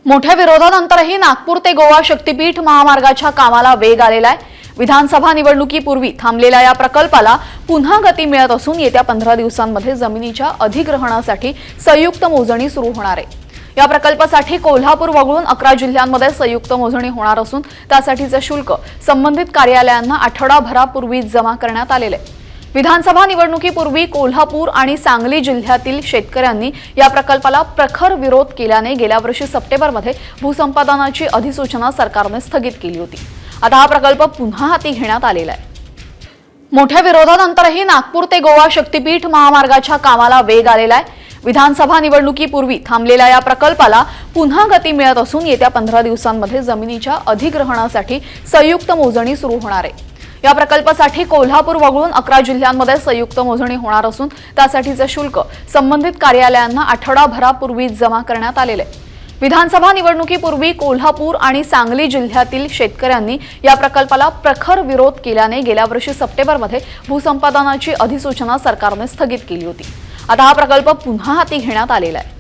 मोठ्या विरोधानंतरही नागपूर ते गोवा शक्तीपीठ महामार्गाच्या कामाला वेग आलेला आहे। विधानसभा निवडणुकीपूर्वी थांबलेल्या या प्रकल्पाला पुन्हा गती मिळत असून येत्या 15 दिवसांमध्ये जमिनीच्या अधिग्रहणासाठी संयुक्त मोजणी सुरू होणार आहे। या प्रकल्पासाठी कोल्हापूर वगळून 11 जिल्ह्यांमध्ये संयुक्त मोजणी होणार असून त्यासाठीचे शुल्क संबंधित कार्यालयांना आठवडाभरापूर्वी जमा करण्यात आलेले आहे। विधानसभा निवडणुकीपूर्वी कोल्हापूर आणि सांगली जिल्ह्यातील शेतकऱ्यांनी या प्रकल्पाला प्रखर विरोध केल्याने गेल्या वर्षी सप्टेंबरमध्ये भूसंपादनाची अधिसूचना सरकारने स्थगित केली होती। आता हा प्रकल्प पुन्हा हाती घेण्यात आलेला आहे। मोठ्या विरोधानंतरही नागपूर ते गोवा शक्तीपीठ महामार्गाच्या कामाला वेग आलेला आहे। विधानसभा निवडणुकीपूर्वी थांबलेल्या या प्रकल्पाला पुन्हा गती मिळत असून येत्या 15 दिवसांमध्ये जमिनीच्या अधिग्रहणासाठी संयुक्त मोजणी सुरू होणार आहे। या प्रकल्पासाठी कोल्हापूर वगळून 11 जिल्ह्यांमध्ये संयुक्त मोजणी होणार असून त्यासाठीचे शुल्क संबंधित कार्यालयांना आठवडाभरापूर्वी जमा करण्यात आलेले आहे। विधानसभा निवडणुकीपूर्वी कोल्हापूर आणि सांगली जिल्ह्यातील शेतकऱ्यांनी या प्रकल्पाला प्रखर विरोध केल्याने गेल्या वर्षी सप्टेंबरमध्ये भूसंपादनाची अधिसूचना सरकारने स्थगित केली होती। आता हा प्रकल्प पुन्हा हाती घेण्यात आलेला आहे।